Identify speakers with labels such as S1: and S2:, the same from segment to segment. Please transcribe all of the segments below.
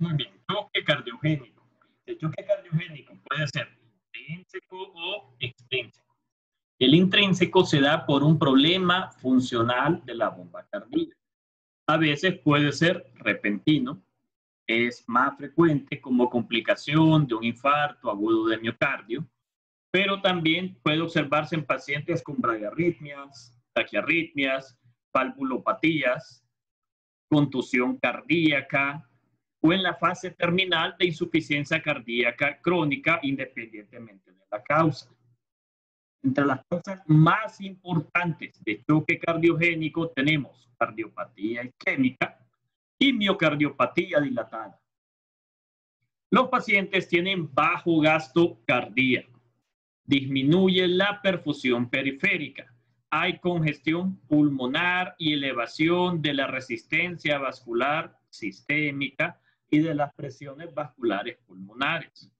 S1: Muy bien, choque cardiogénico. El choque cardiogénico puede ser intrínseco o extrínseco. El intrínseco se da por un problema funcional de la bomba cardíaca. A veces puede ser repentino, es más frecuente como complicación de un infarto agudo de miocardio, pero también puede observarse en pacientes con bradiarritmias, taquiarritmias, valvulopatías, contusión cardíaca o en la fase terminal de insuficiencia cardíaca crónica, independientemente de la causa. Entre las causas más importantes de choque cardiogénico tenemos cardiopatía isquémica y miocardiopatía dilatada. Los pacientes tienen bajo gasto cardíaco, disminuye la perfusión periférica, hay congestión pulmonar y elevación de la resistencia vascular sistémica y de las presiones vasculares pulmonares.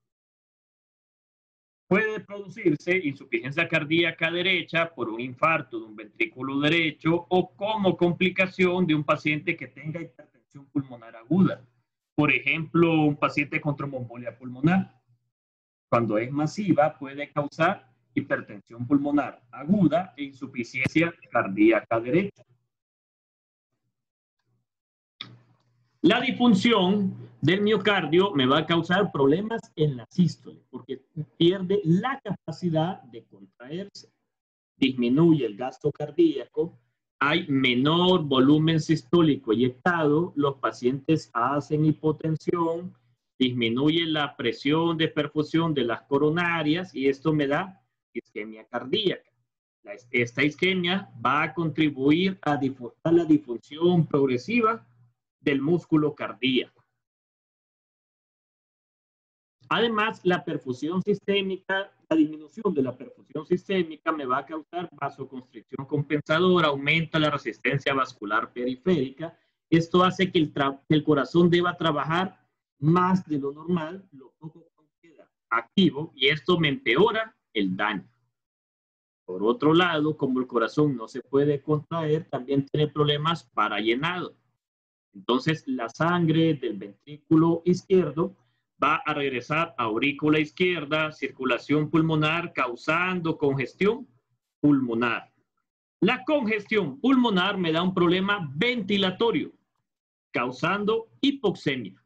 S1: Puede producirse insuficiencia cardíaca derecha por un infarto de un ventrículo derecho o como complicación de un paciente que tenga hipertensión pulmonar aguda. Por ejemplo, un paciente con tromboembolia pulmonar. Cuando es masiva, puede causar hipertensión pulmonar aguda e insuficiencia cardíaca derecha. La disfunción del miocardio me va a causar problemas en la sístole porque pierde la capacidad de contraerse. Disminuye el gasto cardíaco, hay menor volumen sistólico eyectado, los pacientes hacen hipotensión, disminuye la presión de perfusión de las coronarias y esto me da isquemia cardíaca. Esta isquemia va a contribuir a la disfunción progresiva del músculo cardíaco. Además, la perfusión sistémica, la disminución de la perfusión sistémica me va a causar vasoconstricción compensadora, aumenta la resistencia vascular periférica. Esto hace que el corazón deba trabajar más de lo normal, lo poco que queda activo, y esto me empeora el daño. Por otro lado, como el corazón no se puede contraer, también tiene problemas para llenado. Entonces, la sangre del ventrículo izquierdo va a regresar a aurícula izquierda, circulación pulmonar, causando congestión pulmonar. La congestión pulmonar me da un problema ventilatorio, causando hipoxemia.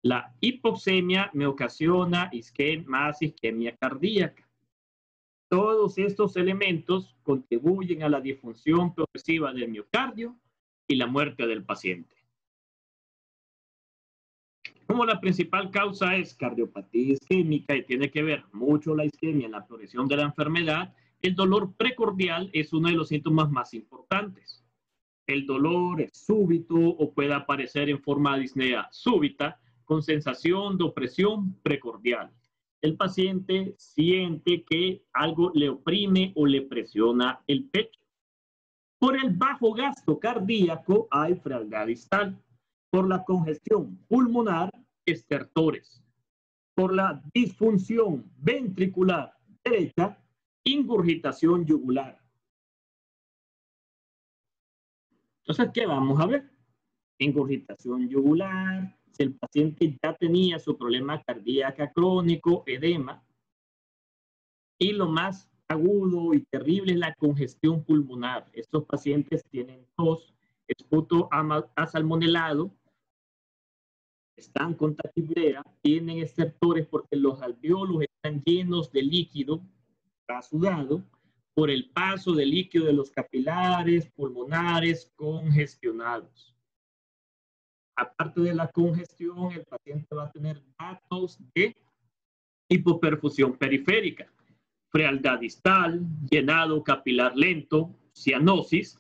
S1: La hipoxemia me ocasiona más isquemia cardíaca. Todos estos elementos contribuyen a la disfunción progresiva del miocardio y la muerte del paciente. Como la principal causa es cardiopatía isquémica y tiene que ver mucho la isquemia en la progresión de la enfermedad, el dolor precordial es uno de los síntomas más importantes. El dolor es súbito o puede aparecer en forma de disnea súbita con sensación de opresión precordial. El paciente siente que algo le oprime o le presiona el pecho. Por el bajo gasto cardíaco hay frialdad distal. Por la congestión pulmonar, estertores. Por la disfunción ventricular derecha, ingurgitación yugular. Entonces, ¿qué vamos a ver? Ingurgitación yugular, si el paciente ya tenía su problema cardíaco crónico, edema, y lo más agudo y terrible es la congestión pulmonar. Estos pacientes tienen tos, esputo asalmonelado, están con taquipnea, tienen estertores porque los alveolos están llenos de líquido, está sudado, por el paso del líquido de los capilares pulmonares congestionados. Aparte de la congestión, el paciente va a tener datos de hipoperfusión periférica, frialdad distal, llenado capilar lento, cianosis.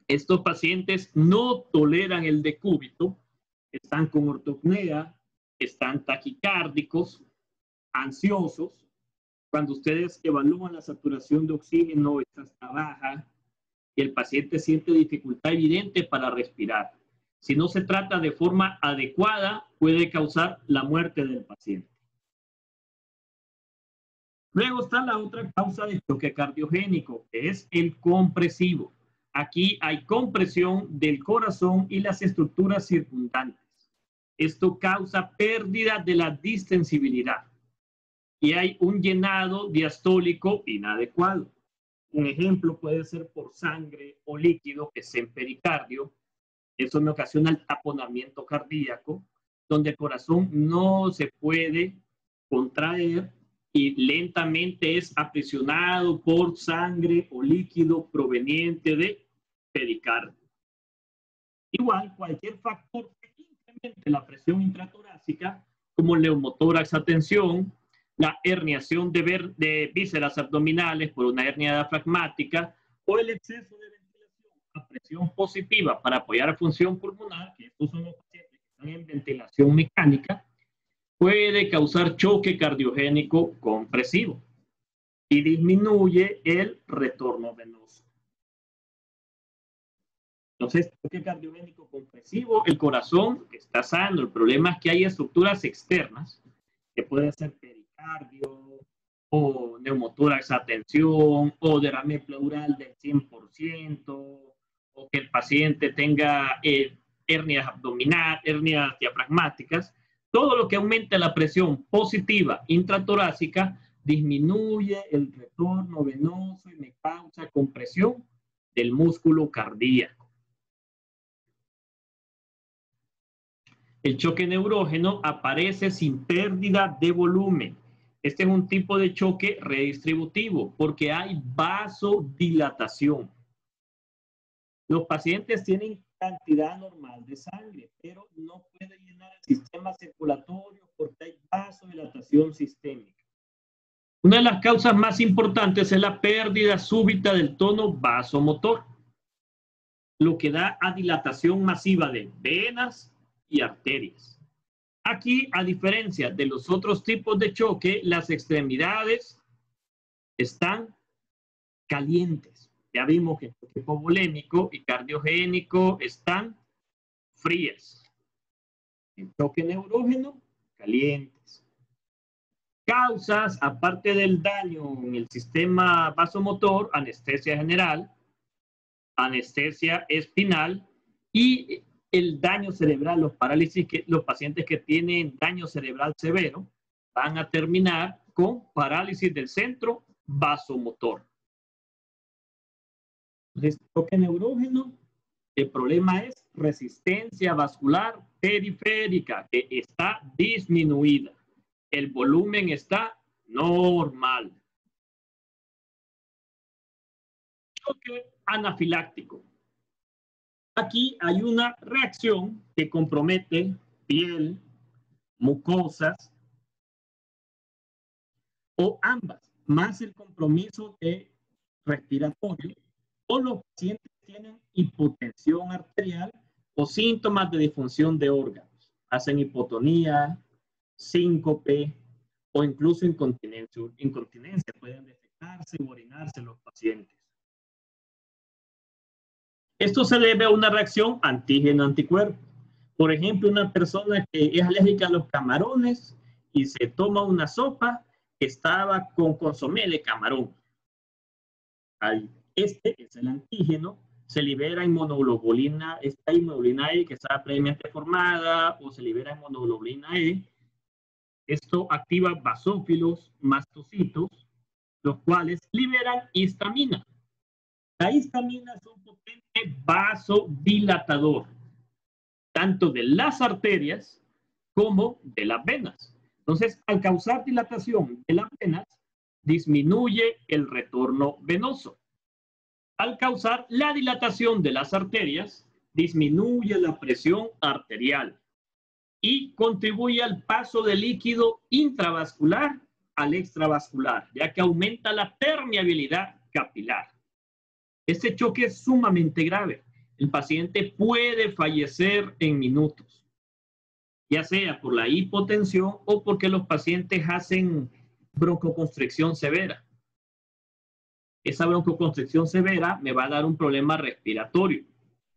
S1: Estos pacientes no toleran el decúbito, están con ortopnea, están taquicárdicos, ansiosos. Cuando ustedes evalúan la saturación de oxígeno, está baja y el paciente siente dificultad evidente para respirar. Si no se trata de forma adecuada, puede causar la muerte del paciente. Luego está la otra causa de choque cardiogénico, que es el compresivo. Aquí hay compresión del corazón y las estructuras circundantes. Esto causa pérdida de la distensibilidad y hay un llenado diastólico inadecuado. Un ejemplo puede ser por sangre o líquido que es en pericardio. Eso me ocasiona el taponamiento cardíaco, donde el corazón no se puede contraer y lentamente es aprisionado por sangre o líquido proveniente de pericardio. Igual, cualquier factor que incremente la presión intratorácica, como el neumotórax a tensión, la herniación de vísceras abdominales por una hernia diafragmática o el exceso de ventilación a presión positiva para apoyar la función pulmonar, que estos son los pacientes que están en ventilación mecánica, puede causar choque cardiogénico compresivo y disminuye el retorno venoso. Entonces, choque cardiogénico compresivo, el corazón está sano. El problema es que hay estructuras externas, que puede ser pericardio, o neumotórax a tensión, o derrame pleural del 100%, o que el paciente tenga hernias abdominales, hernias diafragmáticas. Todo lo que aumente la presión positiva intratorácica disminuye el retorno venoso y me causa compresión del músculo cardíaco. El choque neurógeno aparece sin pérdida de volumen. Este es un tipo de choque redistributivo porque hay vasodilatación. Los pacientes tienen cantidad normal de sangre, pero no puede llenar el sistema circulatorio porque hay vasodilatación sistémica. Una de las causas más importantes es la pérdida súbita del tono vasomotor, lo que da a dilatación masiva de venas y arterias. Aquí, a diferencia de los otros tipos de choque, las extremidades están calientes. Ya vimos que el choque hipovolémico y cardiogénico están frías. El choque neurógeno, calientes. Causas, aparte del daño en el sistema vasomotor, anestesia general, anestesia espinal y el daño cerebral, los parálisis, los pacientes que tienen daño cerebral severo van a terminar con parálisis del centro vasomotor. Entonces, choque neurógeno, el problema es resistencia vascular periférica, que está disminuida. El volumen está normal. Choque anafiláctico. Aquí hay una reacción que compromete piel, mucosas o ambas, más el compromiso de respiratorio, o los pacientes tienen hipotensión arterial o síntomas de disfunción de órganos. Hacen hipotonía, síncope o incluso incontinencia. Incontinencia, pueden defecarse o orinarse los pacientes. Esto se debe a una reacción antígeno-anticuerpo. Por ejemplo, una persona que es alérgica a los camarones y se toma una sopa que estaba con consomé de camarón. Este es el antígeno, se libera inmunoglobulina, esta inmunoglobulina E que estaba previamente formada, o se libera inmunoglobulina E. Esto activa basófilos, mastocitos, los cuales liberan histamina. La histamina es un potente vasodilatador, tanto de las arterias como de las venas. Entonces, al causar dilatación de las venas, disminuye el retorno venoso. Al causar la dilatación de las arterias, disminuye la presión arterial y contribuye al paso de líquido intravascular al extravascular, ya que aumenta la permeabilidad capilar. Este choque es sumamente grave. El paciente puede fallecer en minutos, ya sea por la hipotensión o porque los pacientes hacen broncoconstricción severa. Esa broncoconstricción severa me va a dar un problema respiratorio,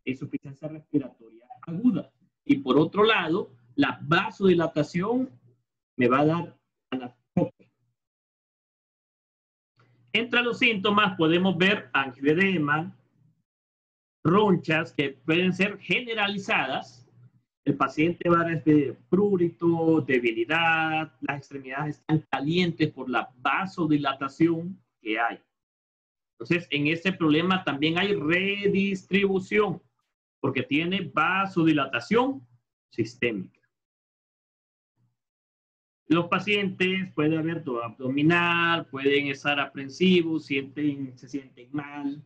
S1: insuficiencia respiratoria aguda. Y por otro lado, la vasodilatación me va a dar anafilaxia. Entre los síntomas podemos ver angioedema, ronchas que pueden ser generalizadas. El paciente va a recibir prurito, debilidad, las extremidades están calientes por la vasodilatación que hay. Entonces, en este problema también hay redistribución, porque tiene vasodilatación sistémica. Los pacientes pueden haber dolor abdominal, pueden estar aprensivos, se sienten mal,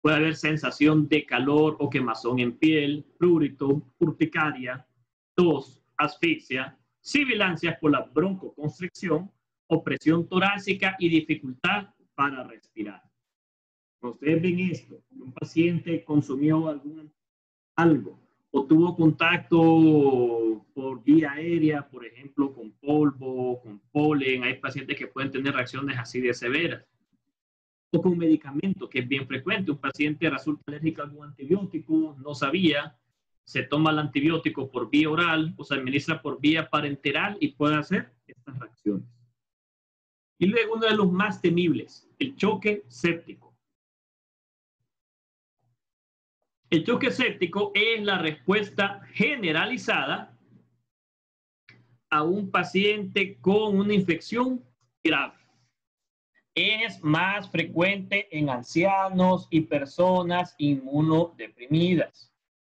S1: puede haber sensación de calor o quemazón en piel, prurito, urticaria, tos, asfixia, sibilancias por la broncoconstricción, opresión torácica y dificultad para respirar. Ustedes ven esto, un paciente consumió algo o tuvo contacto por vía aérea, por ejemplo, con polvo, con polen. Hay pacientes que pueden tener reacciones así de severas. O con medicamento, que es bien frecuente. Un paciente resulta alérgico a algún antibiótico, no sabía, se toma el antibiótico por vía oral o se administra por vía parenteral y puede hacer estas reacciones. Y luego uno de los más temibles, el choque séptico. El choque séptico es la respuesta generalizada a un paciente con una infección grave. Es más frecuente en ancianos y personas inmunodeprimidas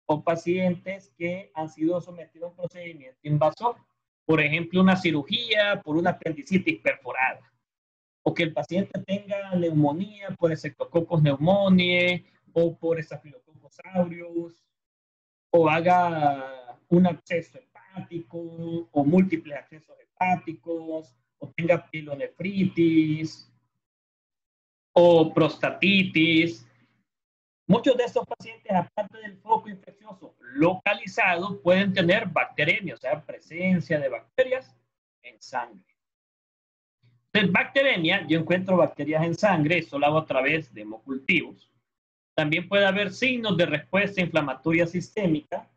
S1: o pacientes que han sido sometidos a un procedimiento invasor. Por ejemplo, una cirugía por una apendicitis perforada. O que el paciente tenga neumonía por Streptococcus pneumoniae o por Staphylococcus aureus, o haga un acceso hepático o múltiples accesos hepáticos, o tenga pielonefritis o prostatitis. Muchos de estos pacientes, aparte del foco infeccioso localizado, pueden tener bacteremia, o sea, presencia de bacterias en sangre. En bacteremia, yo encuentro bacterias en sangre, eso lo hago a través de hemocultivos. También puede haber signos de respuesta inflamatoria sistémica,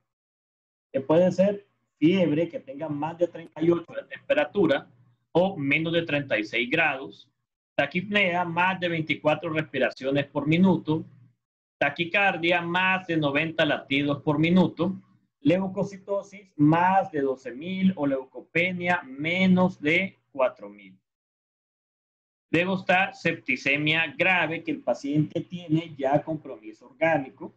S1: que puede ser fiebre que tenga más de 38 de temperatura o menos de 36 grados, taquipnea más de 24 respiraciones por minuto, taquicardia más de 90 latidos por minuto, leucocitosis más de 12.000 o leucopenia menos de 4.000. Luego está septicemia grave, que el paciente tiene ya compromiso orgánico.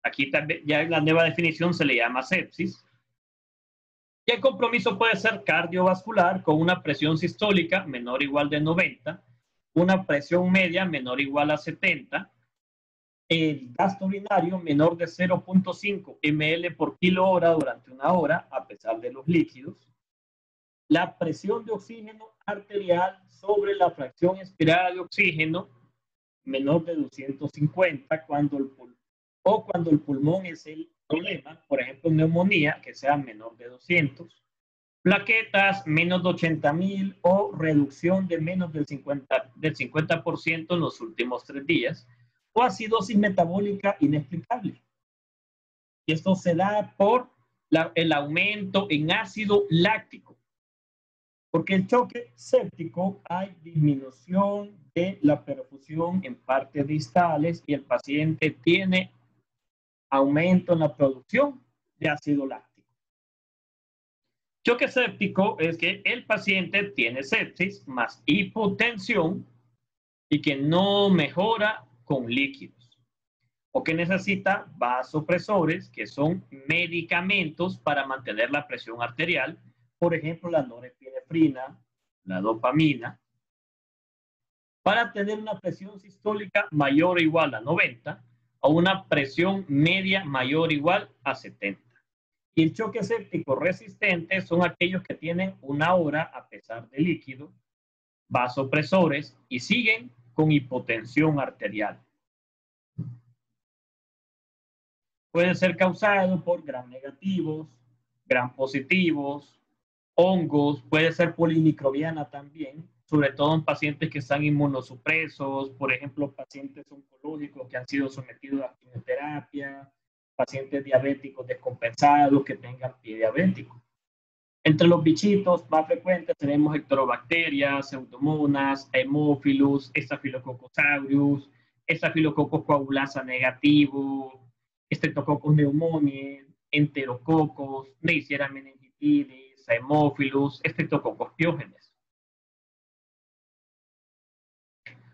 S1: Aquí también, ya en la nueva definición se le llama sepsis. Y el compromiso puede ser cardiovascular con una presión sistólica menor o igual de 90, una presión media menor o igual a 70, el gasto urinario menor de 0.5 ml por kilo hora durante una hora, a pesar de los líquidos, la presión de oxígeno arterial sobre la fracción expirada de oxígeno menor de 250 cuando el pulmón es el problema, por ejemplo, neumonía, que sea menor de 200, plaquetas menos de 80.000 o reducción de menos del 50% en los últimos 3 días, o acidosis metabólica inexplicable. Y esto se da por el aumento en ácido láctico. Porque el choque séptico hay disminución de la perfusión en partes distales y el paciente tiene aumento en la producción de ácido láctico. Choque séptico es que el paciente tiene sepsis más hipotensión y que no mejora con líquidos, o que necesita vasopresores, que son medicamentos para mantener la presión arterial, por ejemplo, la norepinefrina, la dopamina, para tener una presión sistólica mayor o igual a 90 o una presión media mayor o igual a 70. Y el choque séptico resistente son aquellos que tienen una hora a pesar de líquido, vasopresores y siguen con hipotensión arterial. Puede ser causado por gram negativos, gram positivos, hongos, puede ser polimicrobiana también, sobre todo en pacientes que están inmunosupresos, por ejemplo, pacientes oncológicos que han sido sometidos a quimioterapia, pacientes diabéticos descompensados que tengan pie diabético. Entre los bichitos más frecuentes tenemos Heterobacterias, Pseudomonas, Haemophilus, Staphylococcus aureus, Staphylococcus coagulasa negativo, Streptococcus pneumoniae, enterococos, Neisseria meningitidis, Haemophilus, Streptococcus pyogenes.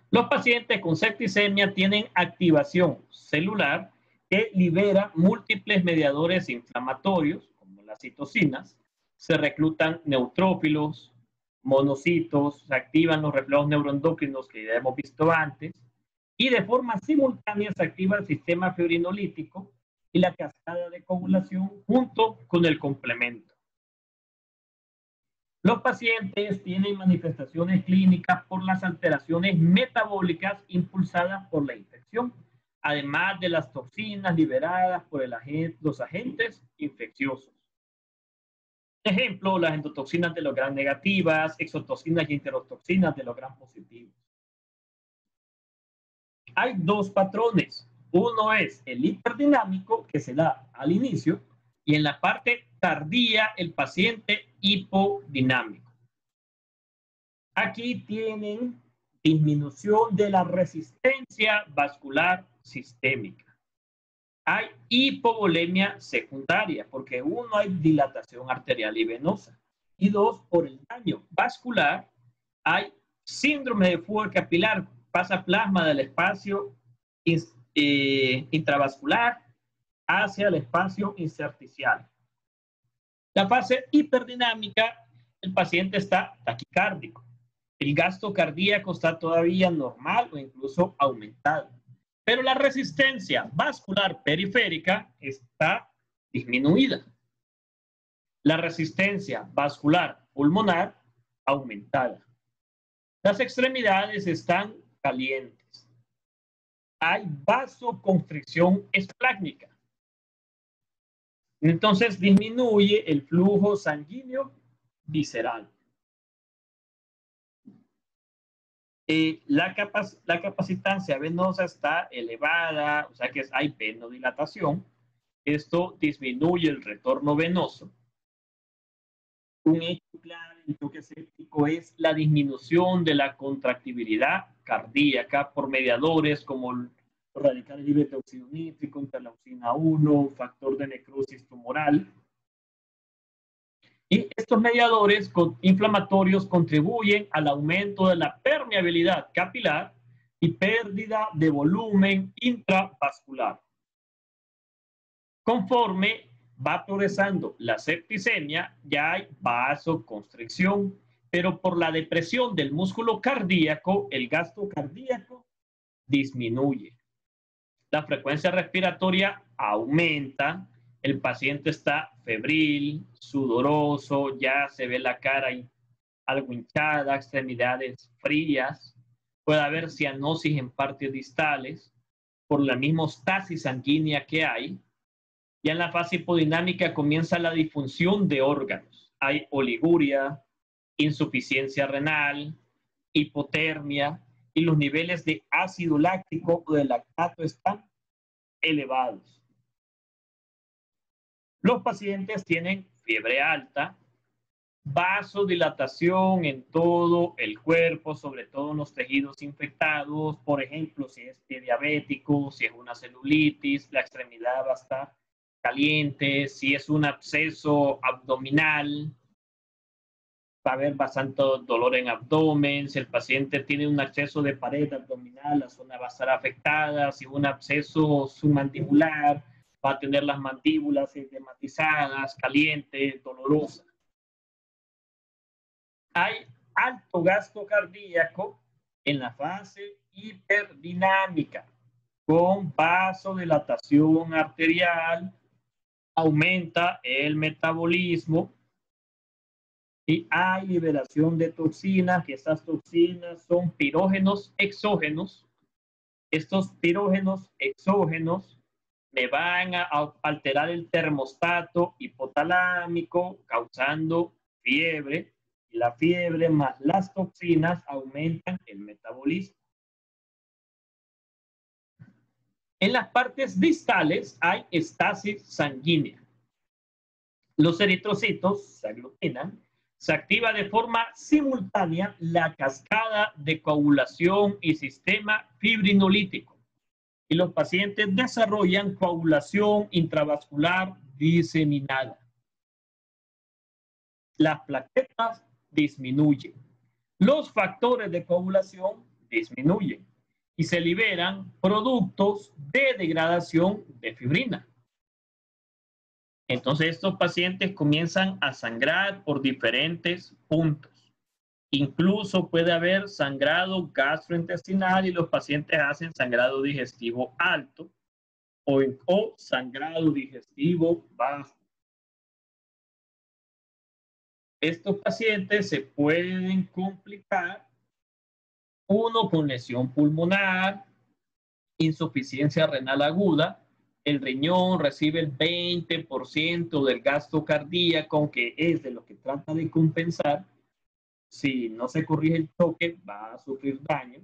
S1: Los pacientes con septicemia tienen activación celular que libera múltiples mediadores inflamatorios, como las citocinas. Se reclutan neutrófilos, monocitos, se activan los reflejos neuroendocrinos que ya hemos visto antes, y de forma simultánea se activa el sistema fibrinolítico y la cascada de coagulación junto con el complemento. Los pacientes tienen manifestaciones clínicas por las alteraciones metabólicas impulsadas por la infección, además de las toxinas liberadas por los agentes infecciosos. Ejemplo, las endotoxinas de los gram negativas, exotoxinas y enterotoxinas de los gram positivos. Hay dos patrones. Uno es el hiperdinámico, que se da al inicio, y en la parte tardía el paciente hipodinámico. Aquí tienen disminución de la resistencia vascular sistémica. Hay hipovolemia secundaria, porque uno, hay dilatación arterial y venosa, y dos, por el daño vascular, hay síndrome de fuga capilar, pasa plasma del espacio intravascular hacia el espacio intersticial. La fase hiperdinámica, el paciente está taquicárdico. El gasto cardíaco está todavía normal o incluso aumentado. Pero la resistencia vascular periférica está disminuida. La resistencia vascular pulmonar aumentada. Las extremidades están calientes. Hay vasoconstricción esplácnica. Entonces disminuye el flujo sanguíneo visceral. La capacitancia venosa está elevada, o sea que hay venodilatación. Esto disminuye el retorno venoso. Un hecho clave en choque séptico es la disminución de la contractibilidad cardíaca por mediadores como los radicales libres de óxido nítrico, interleucina 1, factor de necrosis tumoral. Y estos mediadores inflamatorios contribuyen al aumento de la permeabilidad capilar y pérdida de volumen intravascular. Conforme va progresando la septicemia, ya hay vasoconstricción, pero por la depresión del músculo cardíaco, el gasto cardíaco disminuye. La frecuencia respiratoria aumenta, el paciente está febril, sudoroso, ya se ve la cara algo hinchada, extremidades frías, puede haber cianosis en partes distales por la misma homeostasis sanguínea que hay. Ya en la fase hipodinámica comienza la disfunción de órganos. Hay oliguria, insuficiencia renal, hipotermia, y los niveles de ácido láctico o de lactato están elevados. Los pacientes tienen fiebre alta, vasodilatación en todo el cuerpo, sobre todo en los tejidos infectados. Por ejemplo, si es pie diabético, si es una celulitis, la extremidad va a estar caliente. Si es un absceso abdominal, va a haber bastante dolor en abdomen. Si el paciente tiene un absceso de pared abdominal, la zona va a estar afectada. Si es un absceso submandibular, va a tener las mandíbulas edematizadas, calientes, dolorosas. Hay alto gasto cardíaco en la fase hiperdinámica, con vasodilatación arterial, aumenta el metabolismo y hay liberación de toxinas, que estas toxinas son pirógenos exógenos. Estos pirógenos exógenos me van a alterar el termostato hipotalámico, causando fiebre, y la fiebre más las toxinas aumentan el metabolismo. En las partes distales hay estasis sanguínea. Los eritrocitos se aglutinan, se activa de forma simultánea la cascada de coagulación y sistema fibrinolítico. y los pacientes desarrollan coagulación intravascular diseminada. Las plaquetas disminuyen. Los factores de coagulación disminuyen y se liberan productos de degradación de fibrina. Entonces estos pacientes comienzan a sangrar por diferentes puntos. Incluso puede haber sangrado gastrointestinal y los pacientes hacen sangrado digestivo alto o sangrado digestivo bajo. Estos pacientes se pueden complicar, uno con lesión pulmonar, insuficiencia renal aguda, el riñón recibe el 20% del gasto cardíaco, que es de lo que trata de compensar. Si no se corrige el choque, va a sufrir daño.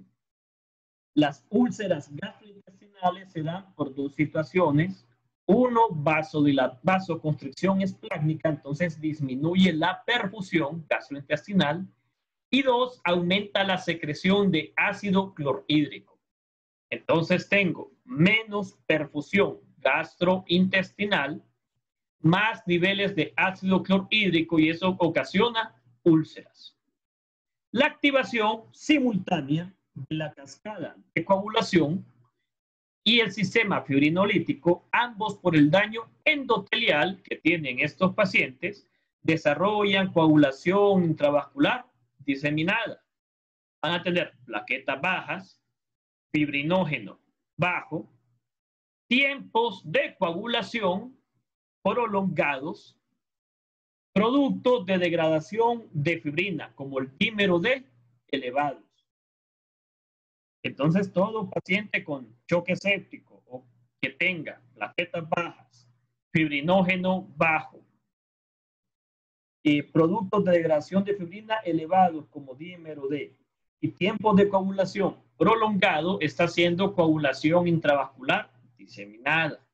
S1: Las úlceras gastrointestinales se dan por dos situaciones. Uno, vasoconstricción esplácnica, entonces disminuye la perfusión gastrointestinal. Y dos, aumenta la secreción de ácido clorhídrico. Entonces tengo menos perfusión gastrointestinal, más niveles de ácido clorhídrico y eso ocasiona úlceras. La activación simultánea de la cascada de coagulación y el sistema fibrinolítico, ambos por el daño endotelial que tienen estos pacientes, desarrollan coagulación intravascular diseminada. Van a tener plaquetas bajas, fibrinógeno bajo, tiempos de coagulación prolongados, productos de degradación de fibrina, como el dímero D, elevados. Entonces, todo paciente con choque séptico o que tenga plaquetas bajas, fibrinógeno bajo y productos de degradación de fibrina elevados, como dímero D, y tiempos de coagulación prolongado, está haciendo coagulación intravascular diseminada.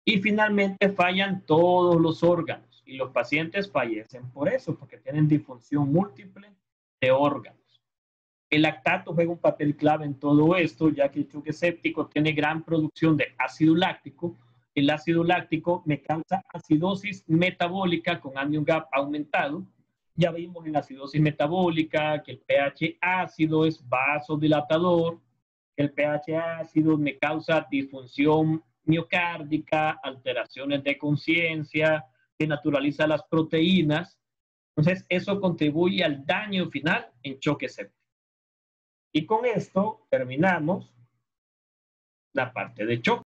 S1: Y finalmente fallan todos los órganos y los pacientes fallecen por eso, porque tienen disfunción múltiple de órganos. El lactato juega un papel clave en todo esto, ya que el choque séptico tiene gran producción de ácido láctico. El ácido láctico me causa acidosis metabólica con anion gap aumentado. Ya vimos en la acidosis metabólica que el pH ácido es vasodilatador, que el pH ácido me causa disfunción miocárdica, alteraciones de conciencia, que naturaliza las proteínas. Entonces, eso contribuye al daño final en choque séptico. Y con esto terminamos la parte de choque.